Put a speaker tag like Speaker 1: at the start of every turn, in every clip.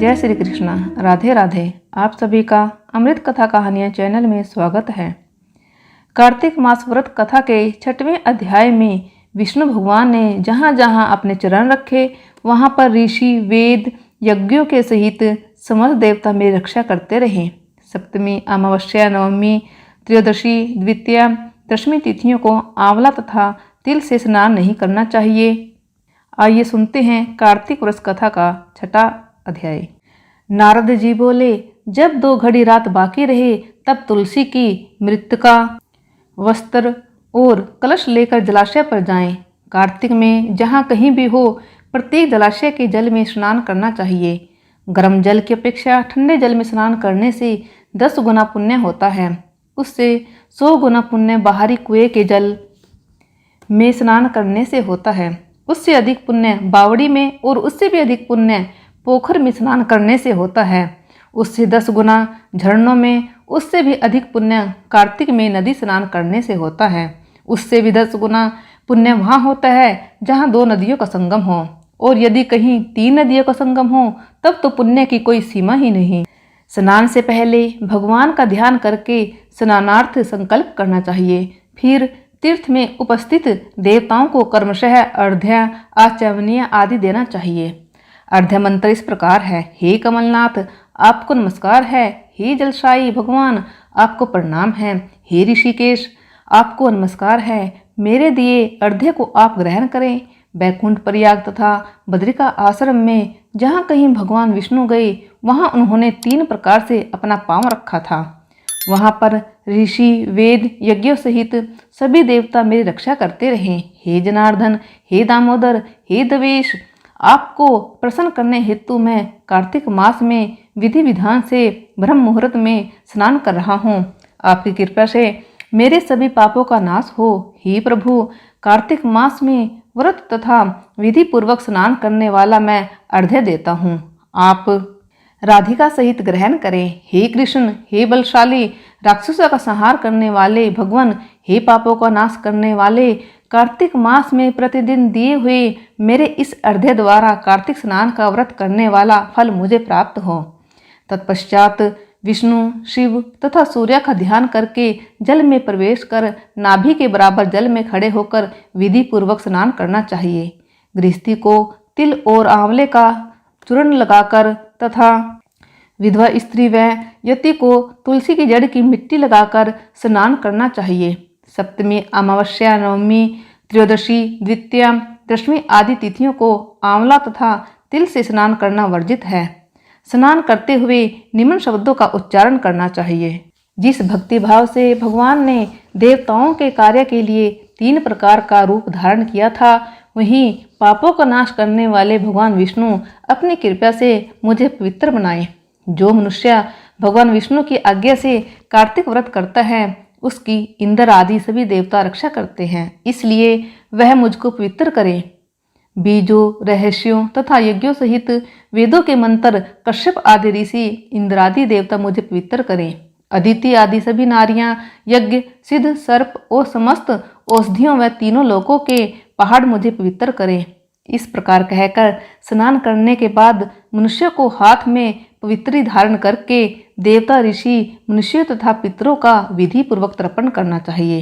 Speaker 1: जय श्री कृष्णा। राधे राधे। आप सभी का अमृत कथा कहानियाँ चैनल में स्वागत है। कार्तिक मास व्रत कथा के 6वें अध्याय में विष्णु भगवान ने जहाँ जहाँ अपने चरण रखे वहाँ पर ऋषि वेद यज्ञों के सहित समस्त देवता मेरी रक्षा करते रहे। सप्तमी, अमावस्या, नवमी, त्रयोदशी, द्वितीया, दशमी तिथियों को आंवला तथा तिल से स्नान नहीं करना चाहिए। आइए सुनते हैं कार्तिक व्रत कथा का 6वां अध्याय। नारद जी बोले, जब 2 घड़ी रात बाकी रहे तब तुलसी की मृत्तिका, वस्त्र और कलश लेकर जलाशय पर जाएं। कार्तिक में जहाँ कहीं भी हो प्रत्येक जलाशय के जल में स्नान करना चाहिए। गर्म जल की अपेक्षा ठंडे जल में स्नान करने से 10 गुना पुण्य होता है। उससे 100 गुना पुण्य बाहरी कुएं के जल में स्नान करने से होता है। उससे अधिक पुण्य बावड़ी में और उससे भी अधिक पुण्य पोखर में स्नान करने से होता है। उससे 10 गुना झरनों में, उससे भी अधिक पुण्य कार्तिक में नदी स्नान करने से होता है। उससे भी 10 गुना पुण्य वहाँ होता है जहाँ 2 नदियों का संगम हो, और यदि कहीं 3 नदियों का संगम हो तब तो पुण्य की कोई सीमा ही नहीं। स्नान से पहले भगवान का ध्यान करके स्नानार्थ संकल्प करना चाहिए। फिर तीर्थ में उपस्थित देवताओं को कर्मशः अर्घ्य, आचमनीय आदि देना चाहिए। अर्घ्य मंत्र इस प्रकार है। हे कमलनाथ, आपको नमस्कार है। हे जलशायी भगवान, आपको प्रणाम है। हे ऋषिकेश, आपको नमस्कार है। मेरे दिए अर्घ्य को आप ग्रहण करें। बैकुंठ, प्रयाग तथा बद्रिका आश्रम में जहाँ कहीं भगवान विष्णु गए वहाँ उन्होंने 3 प्रकार से अपना पांव रखा था। वहाँ पर ऋषि वेद यज्ञों सहित सभी देवता मेरी रक्षा करते रहे। हे जनार्दन, हे दामोदर, हे देवेश, आपको प्रसन्न करने हेतु मैं कार्तिक मास में विधि विधान से ब्रह्म मुहूर्त में स्नान कर रहा हूँ। आपकी कृपा से मेरे सभी पापों का नाश हो। हे प्रभु, कार्तिक मास में व्रत तथा विधि पूर्वक स्नान करने वाला मैं अर्घ्य देता हूँ। आप राधिका सहित ग्रहण करें। हे कृष्ण, हे बलशाली, राक्षसों का संहार करने वाले भगवान, हे पापों का नाश करने वाले, कार्तिक मास में प्रतिदिन दिए हुए मेरे इस अर्घ्य द्वारा कार्तिक स्नान का व्रत करने वाला फल मुझे प्राप्त हो। तत्पश्चात विष्णु, शिव तथा सूर्य का ध्यान करके जल में प्रवेश कर नाभि के बराबर जल में खड़े होकर विधि पूर्वक स्नान करना चाहिए। गृहस्थी को तिल और आंवले का चूर्ण लगाकर तथा विधवा स्त्री व यति को तुलसी की जड़ की मिट्टी लगाकर स्नान करना चाहिए। सप्तमी, अमावस्या, नवमी, त्रयोदशी, द्वितीया, दशमी आदि तिथियों को आंवला तथा तिल से स्नान करना वर्जित है। स्नान करते हुए निम्न शब्दों का उच्चारण करना चाहिए। जिस भक्ति भाव से भगवान ने देवताओं के कार्य के लिए 3 प्रकार का रूप धारण किया था, वहीं पापों का नाश करने वाले भगवान विष्णु अपनी कृपा से मुझे पवित्र बनाए। जो मनुष्य भगवान विष्णु की आज्ञा से कार्तिक व्रत करता है उसकी इंद्र आदि सभी देवता रक्षा करते हैं, इसलिए वह मुझको पवित्र करे। बीजों, रहस्यों तथा यज्ञों सहित वेदों के मंत्र कश्यप आदि ऋषि इंद्र आदि देवता मुझे पवित्र करें। अदिति आदि सभी नारियां, यज्ञ, सिद्ध, सर्प और समस्त औषधियों व तीनों लोकों के पहाड़ मुझे पवित्र करें। इस प्रकार कहकर स्नान करने के बाद मनुष्य को हाथ में पवित्री धारण करके देवता, ऋषि, मनुष्य तथा पितरों का विधि पूर्वक तर्पण करना चाहिए।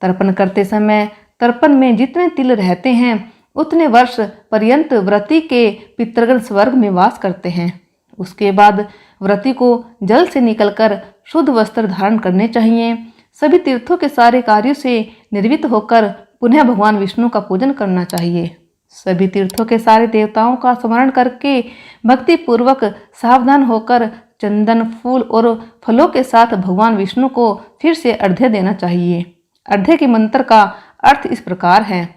Speaker 1: तर्पण करते समय तर्पण में जितने तिल रहते हैं उतने वर्ष पर्यंत व्रती के पितृगण स्वर्ग में वास करते हैं। उसके बाद व्रती को जल से निकलकर शुद्ध वस्त्र धारण करने चाहिए। सभी तीर्थों के सारे कार्यों से निर्वृत्त होकर पुनः भगवान विष्णु का पूजन करना चाहिए। सभी तीर्थों के सारे देवताओं का स्मरण करके भक्ति पूर्वक सावधान होकर चंदन, फूल और फलों के साथ भगवान विष्णु को फिर से अर्घ्य देना चाहिए। अर्घ्य के मंत्र का अर्थ इस प्रकार है।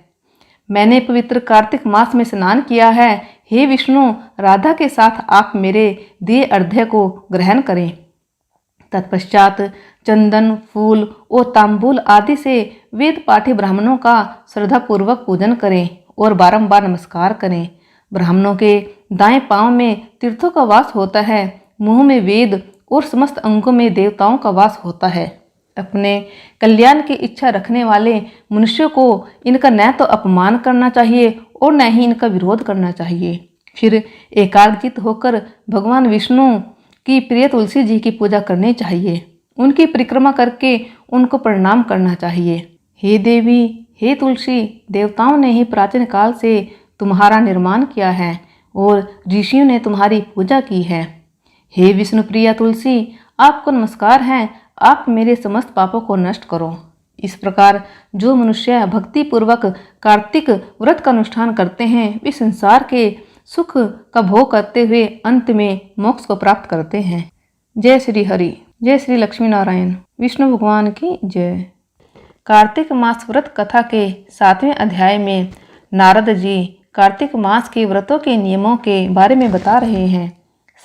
Speaker 1: मैंने पवित्र कार्तिक मास में स्नान किया है। हे विष्णु, राधा के साथ आप मेरे दिए अर्घ्य को ग्रहण करें। तत्पश्चात चंदन, फूल और तांबूल आदि से वेद पाठी ब्राह्मणों का श्रद्धापूर्वक पूजन करें और बारंबार नमस्कार करें। ब्राह्मणों के दाएं पांव में तीर्थों का वास होता है, मुंह में वेद और समस्त अंगों में देवताओं का वास होता है। अपने कल्याण की इच्छा रखने वाले मनुष्यों को इनका न तो अपमान करना चाहिए और न ही इनका विरोध करना चाहिए, फिर एकाग्रचित होकर भगवान विष्णु की प्रिय तुलसी जी की पूजा करनी चाहिए। उनकी परिक्रमा करके उनको प्रणाम करना चाहिए। हे देवी, हे तुलसी, देवताओं ने ही प्राचीन काल से तुम्हारा निर्माण किया है और ऋषियों ने तुम्हारी पूजा की है। हे विष्णु प्रिया तुलसी, आपको नमस्कार है, आप मेरे समस्त पापों को नष्ट करो। इस प्रकार जो मनुष्य भक्ति पूर्वक कार्तिक व्रत का अनुष्ठान करते हैं वे संसार के सुख का भोग करते हुए अंत में मोक्ष को प्राप्त करते हैं। जय श्री हरि, जय श्री लक्ष्मी नारायण, विष्णु भगवान की जय। कार्तिक मास व्रत कथा के 7वें अध्याय में नारद जी कार्तिक मास के व्रतों के नियमों के बारे में बता रहे हैं।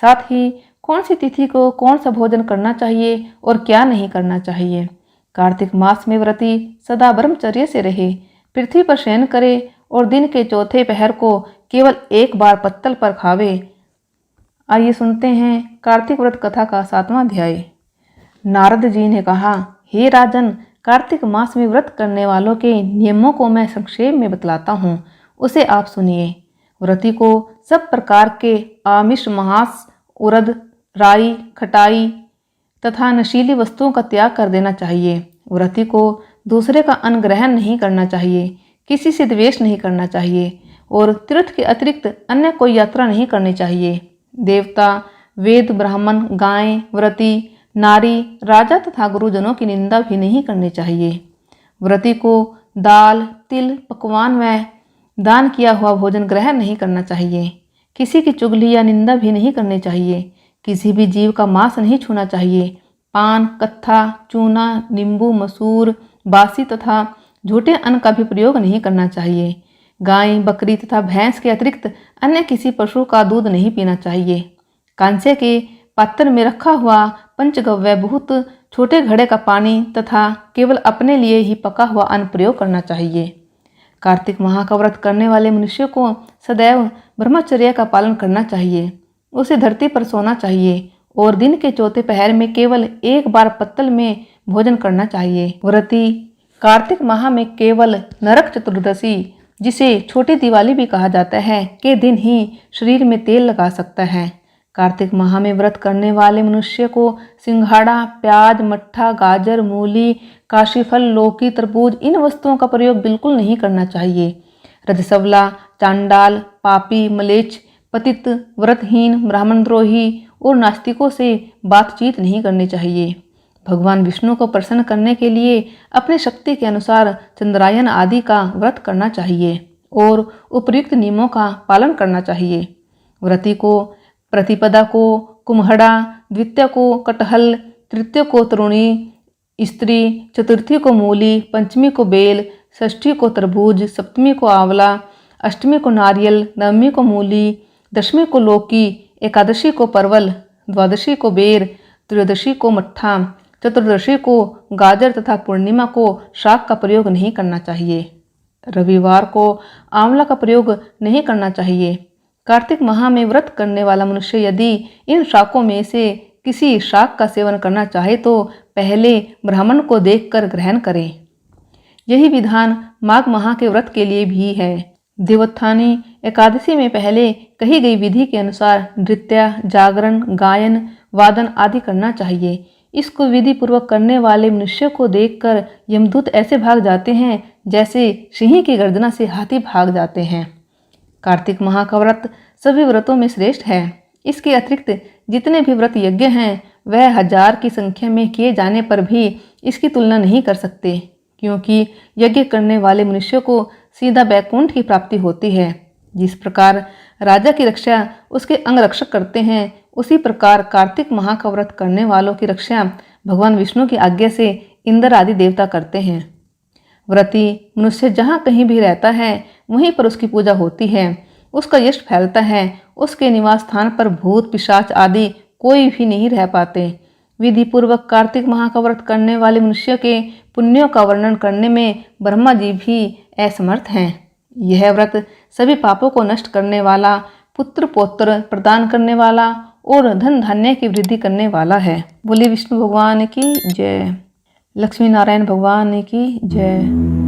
Speaker 1: साथ ही कौन सी तिथि को कौन सा भोजन करना चाहिए और क्या नहीं करना चाहिए। कार्तिक मास में व्रती सदा ब्रह्मचर्य से रहे, पृथ्वी पर शयन करे और दिन के चौथे पहर को केवल एक बार पत्तल पर खावे। आइए सुनते हैं कार्तिक व्रत कथा का 7वां अध्याय। नारद जी ने कहा, हे राजन, कार्तिक मास में व्रत करने वालों के नियमों को मैं संक्षेप में बतलाता हूँ, उसे आप सुनिए। व्रती को सब प्रकार के आमिष, मांस, उड़द, राई, खटाई तथा नशीली वस्तुओं का त्याग कर देना चाहिए। व्रती को दूसरे का अन्न ग्रहण नहीं करना चाहिए, किसी से द्वेष नहीं करना चाहिए और तीर्थ के अतिरिक्त अन्य कोई यात्रा नहीं करनी चाहिए। देवता, वेद, ब्राह्मण, गाय, व्रती, नारी, राजा तथा गुरुजनों की निंदा भी नहीं करनी चाहिए। व्रती को दाल, तिल, पकवान व दान किया हुआ भोजन ग्रहण नहीं करना चाहिए। किसी की चुगली या निंदा भी नहीं करनी चाहिए। किसी भी जीव का मांस नहीं छूना चाहिए। पान, कत्था, चूना, नींबू, मसूर, बासी तथा झूठे अन्न का भी प्रयोग नहीं करना चाहिए। गाय, बकरी तथा भैंस के अतिरिक्त अन्य किसी पशु का दूध नहीं पीना चाहिए। कांसे के पात्र में रखा हुआ पंचगव्य, बहुत छोटे घड़े का पानी तथा केवल अपने लिए ही पका हुआ अन्न प्रयोग करना चाहिए। कार्तिक माह का व्रत करने वाले मनुष्य को सदैव ब्रह्मचर्य का पालन करना चाहिए। उसे धरती पर सोना चाहिए और दिन के चौथे पहर में केवल एक बार पत्तल में भोजन करना चाहिए। व्रती कार्तिक माह में केवल नरक चतुर्दशी, जिसे छोटी दिवाली भी कहा जाता है, के दिन ही शरीर में तेल लगा सकता है। कार्तिक माह में व्रत करने वाले मनुष्य को सिंघाड़ा, प्याज, मट्ठा, गाजर, मूली, काशीफल, लौकी, तरबूज इन वस्तुओं का प्रयोग बिल्कुल नहीं करना चाहिए। रजसवला, चांडाल, पापी, मलेच्छ, पतित, व्रतहीन, ब्राह्मणद्रोही और नास्तिकों से बातचीत नहीं करनी चाहिए। भगवान विष्णु को प्रसन्न करने के लिए अपनी शक्ति के अनुसार चंद्रायन आदि का व्रत करना चाहिए और उपयुक्त नियमों का पालन करना चाहिए। व्रती को प्रतिपदा को कुम्हड़ा, द्वितीय को कटहल, तृतीय को तरुणी स्त्री, चतुर्थी को मूली, पंचमी को बेल, षष्ठी को तरबूज, सप्तमी को आंवला, अष्टमी को नारियल, नवमी को मूली, दशमी को लौकी, एकादशी को परवल, द्वादशी को बेर, त्रयोदशी को मट्ठा, चतुर्दशी को गाजर तथा पूर्णिमा को शाक का प्रयोग नहीं करना चाहिए। रविवार को आंवला का प्रयोग नहीं करना चाहिए। कार्तिक माह में व्रत करने वाला मनुष्य यदि इन शाकों में से किसी शाक का सेवन करना चाहे तो पहले ब्राह्मण को देखकर ग्रहण करे। यही विधान माघ माह के व्रत के लिए भी है। देवोत्थानी एकादशी में पहले कही गई विधि के अनुसार नृत्य, जागरण, गायन, वादन आदि करना चाहिए। इसको विधि पूर्वक करने वाले मनुष्य को देखकर यमदूत ऐसे भाग जाते हैं जैसे सिंह की गर्जना से हाथी भाग जाते हैं। कार्तिक माह का व्रत सभी व्रतों में श्रेष्ठ है। इसके अतिरिक्त जितने भी व्रत यज्ञ हैं वह 1000 की संख्या में किए जाने पर भी इसकी तुलना नहीं कर सकते, क्योंकि यज्ञ करने वाले मनुष्य को सीधा बैकुंठ की प्राप्ति होती है। जिस प्रकार राजा की रक्षा उसके अंगरक्षक करते हैं, उसी प्रकार कार्तिक माह का व्रत करने वालों की रक्षा भगवान विष्णु की आज्ञा से इंद्र आदि देवता करते हैं। व्रती मनुष्य जहाँ कहीं भी रहता है वहीं पर उसकी पूजा होती है, उसका यश फैलता है। उसके निवास स्थान पर भूत, पिशाच आदि कोई भी नहीं रह पाते। विधि पूर्वक कार्तिक माह का व्रत करने वाले मनुष्य के पुण्यों का वर्णन करने में ब्रह्मा जी भी असमर्थ हैं। यह व्रत सभी पापों को नष्ट करने वाला, पुत्र पौत्र प्रदान करने वाला और धन धान्य की वृद्धि करने वाला है। बोले विष्णु भगवान की जय, लक्ष्मी नारायण भगवान की जय।